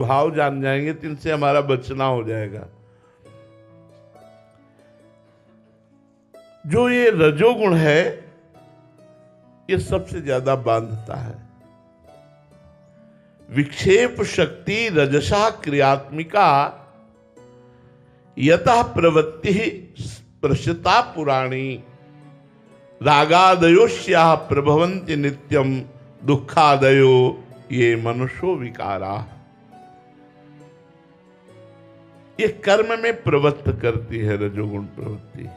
भाव जान जाएंगे तो इनसे हमारा बचना हो जाएगा। जो ये रजोगुण है ये सबसे ज्यादा बांधता है। विक्षेप शक्ति रजसा क्रियात्मिका यतः प्रवृत्ति प्रसृता पुराणी रागादयोस्याः प्रभवन्ति नित्यम दुखादयो ये मनुष्यो विकारा। ये कर्म में प्रवृत्त करती है रजोगुण प्रवृत्ति,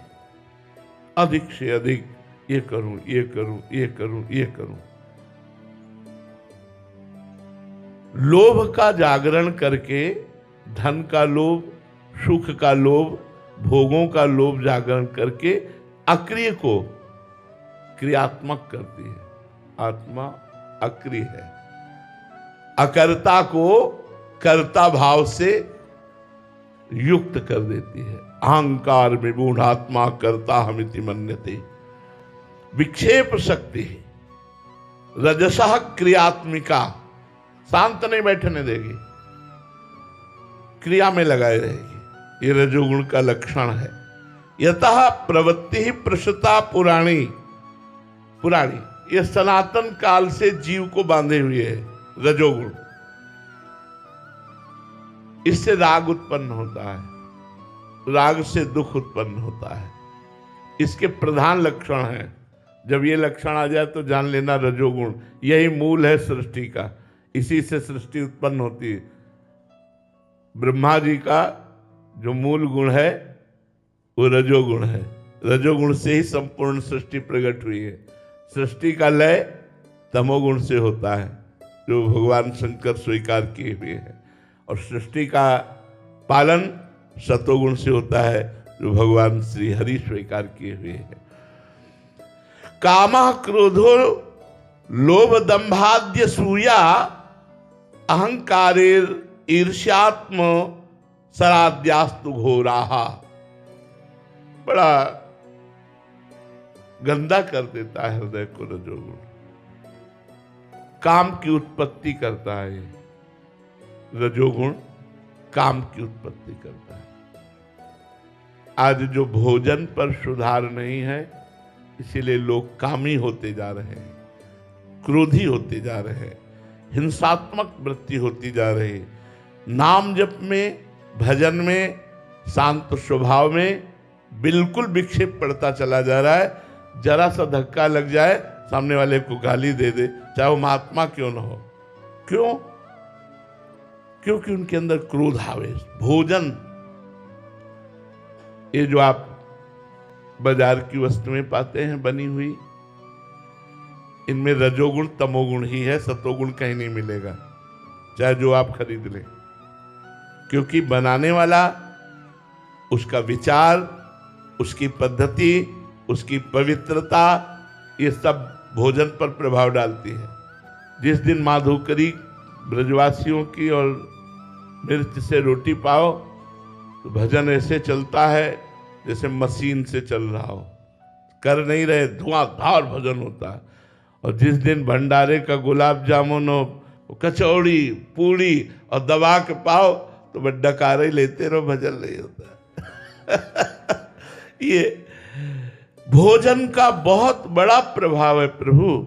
अधिक से अधिक ये करूं ये करूं ये करूं ये करूं। लोभ का जागरण करके धन का लोभ, सुख का लोभ, भोगों का लोभ जागरण करके अक्रिय को क्रियात्मक करती है। आत्मा अक्रिय है। अकर्ता को कर्ता भाव से युक्त कर देती है। अहंकार विमूढ़ आत्मा कर्ता हमिति मन्यते। विक्षेप शक्ति रजसः क्रियात्मिका, शांत नहीं बैठने देगी, क्रिया में लगाए रहेगी। ये रजोगुण का लक्षण है। यतः प्रवृत्ति ही प्रसृता पुराणी, पुराणी ये सनातन काल से जीव को बांधे हुए है रजोगुण। इससे राग उत्पन्न होता है, राग से दुख उत्पन्न होता है। इसके प्रधान लक्षण हैं। जब ये लक्षण आ जाए तो जान लेना रजोगुण यही मूल है सृष्टि का। इसी से सृष्टि उत्पन्न होती है। ब्रह्मा जी का जो मूल गुण है वो रजोगुण है। रजोगुण से ही संपूर्ण सृष्टि प्रकट हुई है। सृष्टि का लय तमोगुण से होता है जो भगवान शंकर स्वीकार किए हुए हैं, और सृष्टि का पालन सतोगुण से होता है जो भगवान श्री हरि स्वीकार किए हुए हैं। कामः क्रोधो लोभ दंभाद्य सूया अहंकारेर ईर्ष्यात्म सराद्यास्तु घोराहा। बड़ा गंदा कर देता है हृदय को रजोगुण। काम की उत्पत्ति करता है रजोगुण, काम की उत्पत्ति करता है। आज जो भोजन पर सुधार नहीं है, इसीलिए लोग कामी होते जा रहे हैं, क्रोधी होते जा रहे हैं, हिंसात्मक वृत्ति होती जा रही है। नाम जप में, भजन में, शांत स्वभाव में बिल्कुल विक्षेप पड़ता चला जा रहा है। जरा सा धक्का लग जाए, सामने वाले को गाली दे दे, चाहे वो महात्मा क्यों न हो। क्यों? क्योंकि उनके अंदर क्रोध आवेश। भोजन, ये जो आप बाजार की वस्तुएं पाते हैं बनी हुई, इनमें रजोगुण तमोगुण ही है, सतोगुण कहीं नहीं मिलेगा, चाहे जो आप खरीद लें। क्योंकि बनाने वाला, उसका विचार, उसकी पद्धति, उसकी पवित्रता, ये सब भोजन पर प्रभाव डालती है। जिस दिन माधुकरी ब्रजवासियों की और मिर्च से रोटी पाओ तो भजन ऐसे चलता है जैसे मशीन से चल रहा हो, कर नहीं रहे, धुआंधार भजन होता है। और जिस दिन भंडारे का गुलाब जामुन हो, कचौड़ी, पूड़ी और दबा के पाओ तो बस डकारे लेते रहो, भजन नहीं होता। ये भोजन का बहुत बड़ा प्रभाव है प्रभु।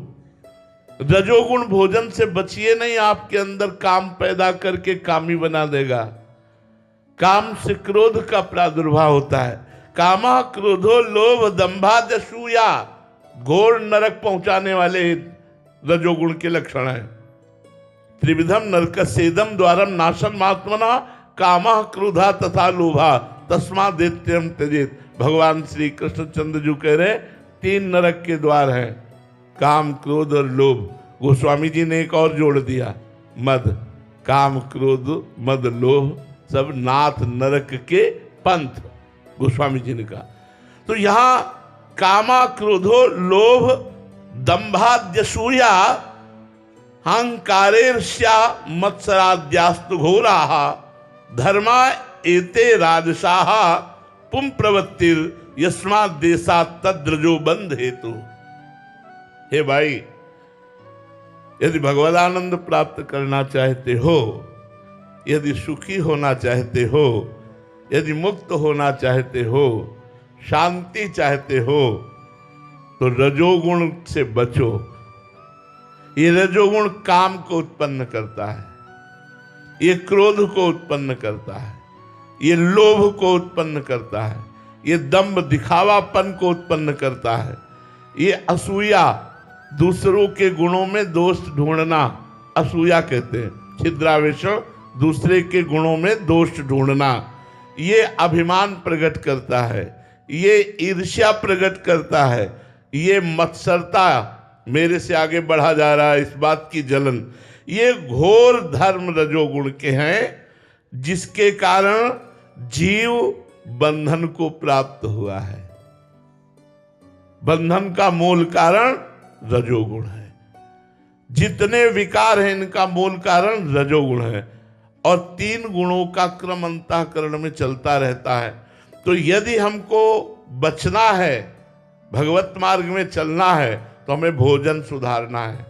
रजोगुण भोजन से बचिए नहीं, आपके अंदर काम पैदा करके कामी बना देगा। काम से क्रोध का प्रादुर्भाव होता है। कामा क्रोधो लोभ दंभादसूया, घोर नरक पहुंचाने वाले रजोगुण के लक्षण है। त्रिविधम नरकस्येदम द्वारम नाशम आत्मना कामा क्रोधा तथा लोभा तस्मा दैत्यम त्यजेत। भगवान श्री कृष्णचंद्र जी कह रहे 3 नरक के द्वार हैं, काम, क्रोध और लोभ। गोस्वामी जी ने एक और जोड़ दिया, मद। काम, क्रोध, मद, लोभ सब नाथ नरक के पंथ, गोस्वामी जी ने कहा। तो यहां कामा क्रोधो लोभ दंभाद्यसूया अहंकारेर्ष्या मत्सराद्यास्तु घोराः धर्मा एते राजसाः पुम प्रवृत्तिर यस्मात् देशात् तद्रजो बंध हेतु। हे भाई, यदि भगवदानंद प्राप्त करना चाहते हो यदि सुखी होना चाहते हो, यदि मुक्त होना चाहते हो, शांति चाहते हो, तो रजोगुण से बचो। ये रजोगुण काम को उत्पन्न करता है, ये क्रोध को उत्पन्न करता है, ये लोभ को उत्पन्न करता है, ये दंभ दिखावापन को उत्पन्न करता है, ये असूया, दूसरों के गुणों में दोष ढूंढना असूया कहते हैं। छिद्रावेशम, दूसरे के गुणों में दोष ढूंढना, ये अभिमान प्रकट करता है, ये ईर्ष्या प्रकट करता है, ये मत्सरता, मेरे से आगे बढ़ा जा रहा है, इस बात की जलन, ये घोर धर्म रजोगुण के हैं, जिसके कारण जीव बंधन को प्राप्त हुआ है। बंधन का मूल कारण रजोगुण है। जितने विकार हैं इनका मूल कारण रजोगुण है, और 3 गुणों का क्रम अंतःकरण में चलता रहता है। तो यदि हमको बचना है, भगवत मार्ग में चलना है, तो हमें भोजन सुधारना है,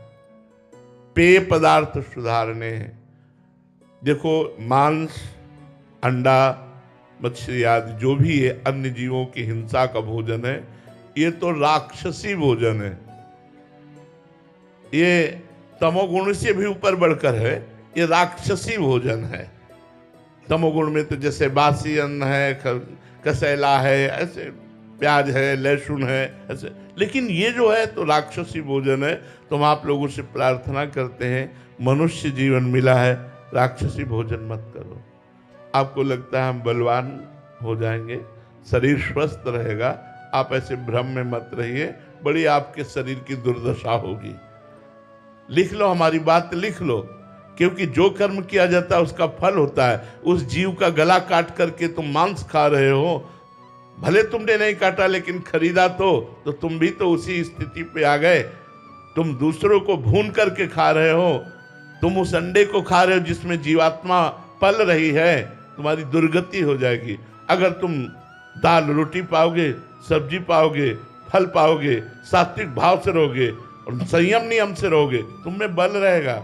पेय पदार्थ सुधारने हैं। देखो, मांस, अंडा, मछली आदि जो भी है अन्य जीवों की हिंसा का भोजन है, ये तो राक्षसी भोजन है, ये तमोगुण से भी ऊपर बढ़कर है, ये राक्षसी भोजन है। तमोगुण में तो जैसे बासी अन्न है, कसैला है, ऐसे प्याज है, लहसुन है, ऐसे। लेकिन ये जो है तो राक्षसी भोजन है। तो हम आप लोगों से प्रार्थना करते हैं, मनुष्य जीवन मिला है, राक्षसी भोजन मत करो। आपको लगता है हम बलवान हो जाएंगे, शरीर स्वस्थ रहेगा, आप ऐसे भ्रम में मत रहिए, बड़ी आपके शरीर की दुर्दशा होगी। लिख लो, हमारी बात लिख लो, क्योंकि जो कर्म किया जाता है उसका फल होता है। उस जीव का गला काट करके तुम मांस खा रहे हो, भले तुमने नहीं काटा लेकिन खरीदा तो तुम भी तो उसी स्थिति पे आ गए। तुम दूसरों को भून करके खा रहे हो, तुम उस अंडे को खा रहे हो जिसमें जीवात्मा पल रही है, तुम्हारी दुर्गति हो जाएगी। अगर तुम दाल रोटी पाओगे, सब्जी पाओगे, फल पाओगे, सात्विक भाव से रहोगे और संयम नियम से रहोगे, तुम में बल रहेगा।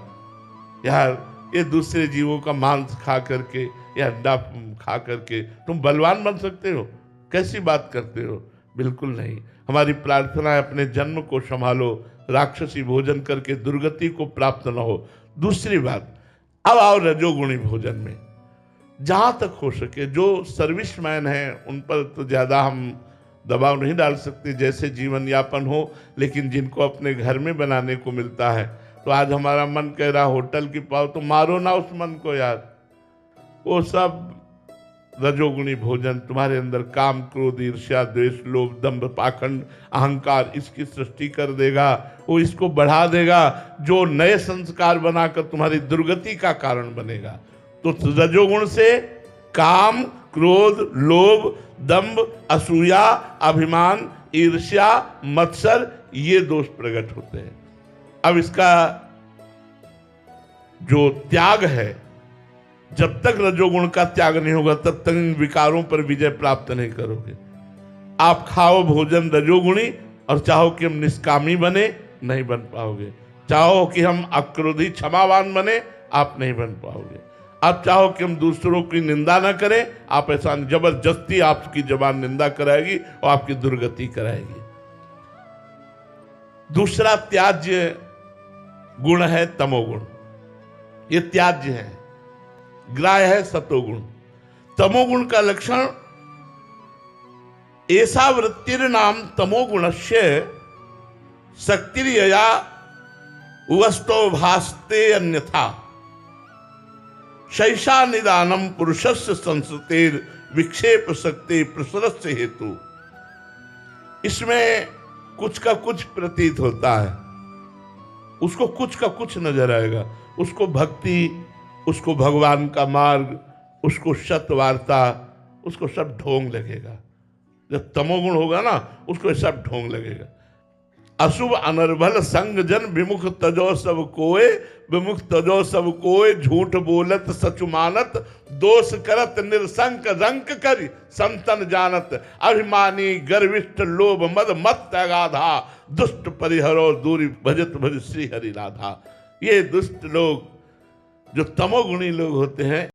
यार, ये दूसरे जीवों का मांस खा करके या अंडा खा करके तुम बलवान बन सकते हो? कैसी बात करते हो? बिल्कुल नहीं। हमारी प्रार्थना है, अपने जन्म को संभालो, राक्षसी भोजन करके दुर्गति को प्राप्त न हो। दूसरी बात, अब आओ रजोगुणी भोजन में। जहाँ तक हो सके, जो सर्विसमैन हैं उन पर तो ज़्यादा हम दबाव नहीं डाल सकते, जैसे जीवन यापन हो, लेकिन जिनको अपने घर में बनाने को मिलता है, तो आज हमारा मन कह रहा होटल की पाओ, तो मारो ना उस मन को यार। वो सब रजोगुणी भोजन तुम्हारे अंदर काम, क्रोध, ईर्ष्या, द्वेष, लोभ, दंभ, पाखंड, अहंकार, इसकी सृष्टि कर देगा। वो इसको बढ़ा देगा, जो नए संस्कार बनाकर तुम्हारी दुर्गति का कारण बनेगा। तो रजोगुण से काम, क्रोध, लोभ, दंभ, असूया, अभिमान, ईर्ष्या, मत्सर, ये दोष प्रकट होते हैं। अब इसका जो त्याग है, जब तक रजोगुण का त्याग नहीं होगा तब तक इन विकारों पर विजय प्राप्त नहीं करोगे। आप खाओ भोजन रजोगुणी और चाहो कि हम निष्कामी बने, नहीं बन पाओगे। चाहो कि हम अक्रोधी क्षमावान बने, आप नहीं बन पाओगे। आप चाहो कि हम दूसरों की निंदा ना करें, आप ऐसा, जबरदस्ती आपकी जबान निंदा कराएगी और आपकी दुर्गति कराएगी। दूसरा त्याज्य गुण है तमोगुण, ये त्याज्य है। ग्राह्य है सतोगुण। तमोगुण का लक्षण, ऐसा वृत्तिर नाम तमोगुणस्य शक्तिर्यया वस्तो भास्ते अन्यथा शैषा निदानम पुरुषस्य संस्कृतेर विक्षेप शक्ति प्रसरस्य हेतु। इसमें कुछ का कुछ प्रतीत होता है, उसको कुछ का कुछ नजर आएगा, उसको भक्ति, उसको भगवान का मार्ग, उसको सत्वार्ता, उसको सब ढोंग लगेगा। जब तमोगुण होगा ना, उसको सब ढोंग लगेगा। अशुभ अनर्भल संग जन विमुख तजो सब कोय, विमुख तजो सब कोय, झूठ बोलत सचु मानत, दोष करत निरसंक रंक कर संतन जानत, अभिमानी गर्विष्ठ लोभ मद मत अगाधा, दुष्ट परिहरो दूरी भजत भज श्री हरि राधा। ये दुष्ट लोग, जो तमोगुणी लोग होते हैं,